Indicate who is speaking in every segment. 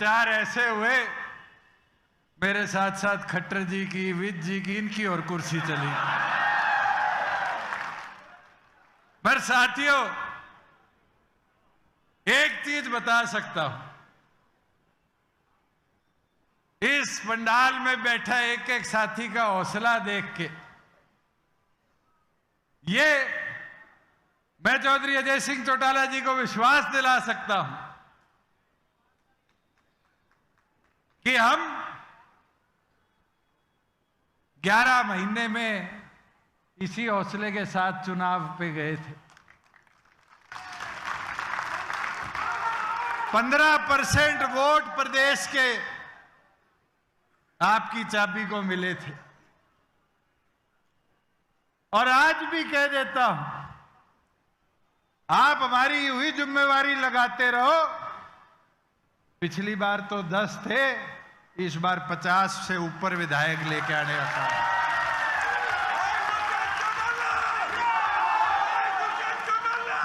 Speaker 1: चार ऐसे हुए, मेरे साथ साथ खट्टर जी की, विज जी की, इनकी और कुर्सी चली। पर साथियों, एक चीज बता सकता हूं, इस पंडाल में बैठा एक एक साथी का हौसला देख के ये मैं चौधरी अजय सिंह चौटाला जी को विश्वास दिला सकता हूं कि हम 11 महीने में इसी हौसले के साथ चुनाव पे गए थे। 15% वोट प्रदेश के आपकी चाबी को मिले थे। और आज भी कह देता हूं, आप हमारी हुई जिम्मेवारी लगाते रहो। पिछली बार तो 10 थे, इस बार 50 से ऊपर विधायक लेके आने का काम।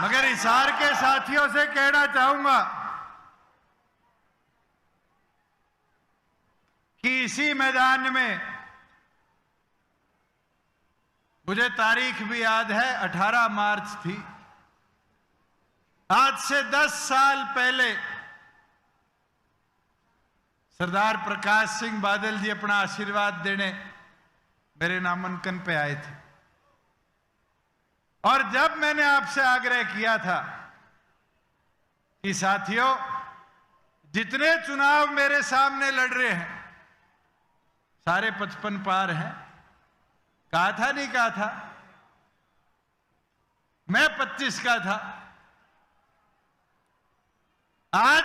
Speaker 1: मगर हिसार के साथियों से कहना चाहूंगा कि इसी मैदान में मुझे तारीख भी याद है, 18 मार्च थी। आज से 10 साल पहले सरदार प्रकाश सिंह बादल जी अपना आशीर्वाद देने मेरे नामांकन पे आए थे। और जब मैंने आपसे आग्रह किया था कि साथियों, जितने चुनाव मेरे सामने लड़ रहे हैं सारे 55 पार हैं, कहा था नहीं कहा था? मैं 25 का था, आज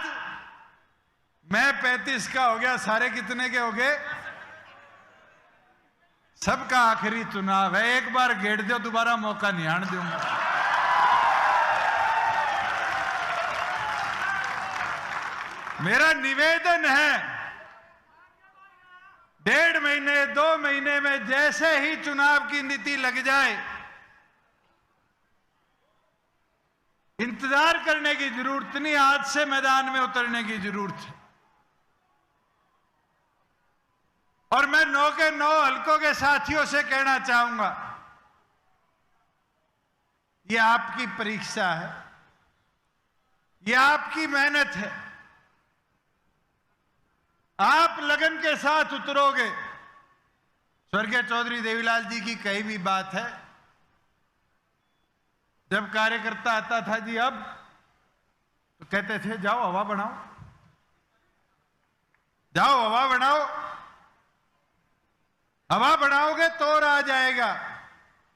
Speaker 1: मैं 35 का हो गया। सारे कितने के हो गए? सबका आखिरी चुनाव है, एक बार घेर दो, दोबारा मौका नहीं आने दूंगा। मेरा निवेदन है, 1.5 महीने 2 महीने में जैसे ही चुनाव की नीति लग जाए, इंतजार करने की जरूरत नहीं, आज से मैदान में उतरने की जरूरत है। और मैं 9 के 9 हलकों के साथियों से कहना चाहूंगा, यह आपकी परीक्षा है, यह आपकी मेहनत है। आप लगन के साथ उतरोगे। स्वर्गीय चौधरी देवीलाल जी की कही भी बात है, जब कार्यकर्ता आता था जी अब, तो कहते थे जाओ हवा बनाओ, जाओ हवा बनाओ, हवा बनाओगे तो आ जाएगा।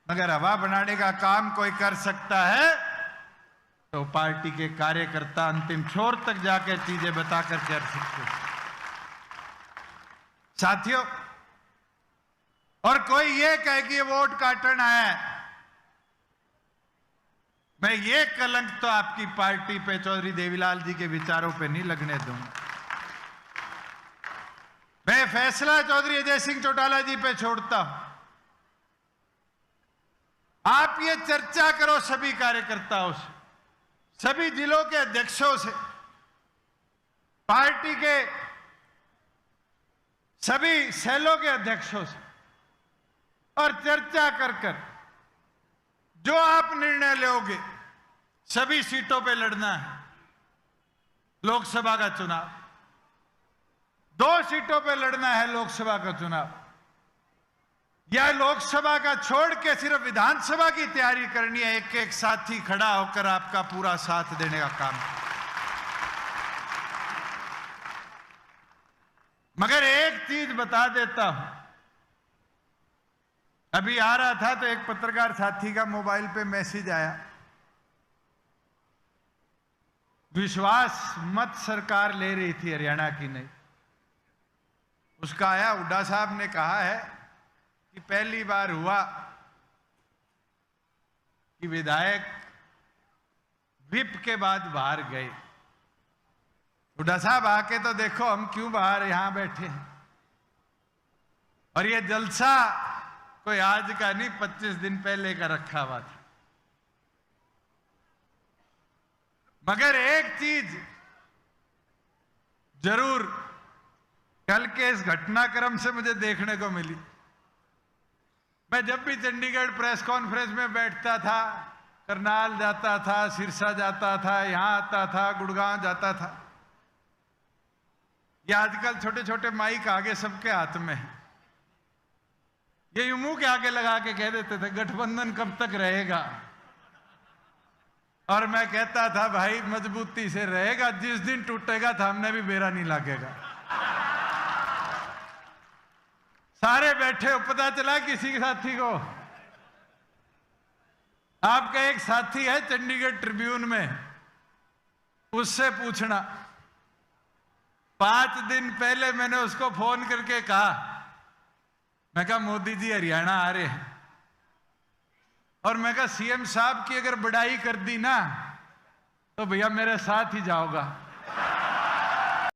Speaker 1: मगर हवा बनाने का काम कोई कर सकता है तो पार्टी के कार्यकर्ता अंतिम छोर तक जाकर चीजें बताकर कर सकते हैं। साथियों, और कोई ये कहे कि ये वोट काटना है, मैं ये कलंक तो आपकी पार्टी पे, चौधरी देवीलाल जी के विचारों पे नहीं लगने दूंगा। मैं फैसला चौधरी अजय सिंह चौटाला जी पे छोड़ता हूं। आप ये चर्चा करो सभी कार्यकर्ताओं से, सभी जिलों के अध्यक्षों से, पार्टी के सभी सेलों के अध्यक्षों से, और चर्चा कर जो आप निर्णय लोगे, सभी सीटों पे लड़ना है। लोकसभा का चुनाव, 2 सीटों पे लड़ना है लोकसभा का चुनाव, या लोकसभा का छोड़ के सिर्फ विधानसभा की तैयारी करनी है। एक एक साथी खड़ा होकर आपका पूरा साथ देने का काम। मगर एक चीज बता देता हूं, अभी आ रहा था तो एक पत्रकार साथी का मोबाइल पे मैसेज आया, विश्वास मत सरकार ले रही थी हरियाणा की, नहीं। उसका आया, हुड्डा साहब ने कहा है कि पहली बार हुआ कि विधायक विप के बाद बाहर गए। हुड्डा साहब आके तो देखो, हम क्यों बाहर यहां बैठे हैं। और ये जलसा कोई आज का नहीं, 25 दिन पहले का रखा हुआ था। मगर एक चीज जरूर कल के इस घटनाक्रम से मुझे देखने को मिली। मैं जब भी चंडीगढ़ प्रेस कॉन्फ्रेंस में बैठता था, करनाल जाता था, सिरसा जाता था, यहां आता था, गुड़गांव जाता था, ये आजकल छोटे छोटे माइक आगे सबके हाथ में है, ये मुंह के आगे लगा के कह देते थे गठबंधन कब तक रहेगा। और मैं कहता था भाई मजबूती से रहेगा, जिस दिन टूटेगा सामने भी बेरा नहीं लगेगा। सारे बैठे हो, पता चला किसी साथी को, आपका एक साथी है चंडीगढ़ ट्रिब्यून में, उससे पूछना। 5 दिन पहले मैंने उसको फोन करके कहा, मैं कहा मोदी जी हरियाणा आ रहे हैं, और मैं कहा सीएम साहब की अगर बड़ाई कर दी ना तो भैया मेरे साथ ही जाओगा।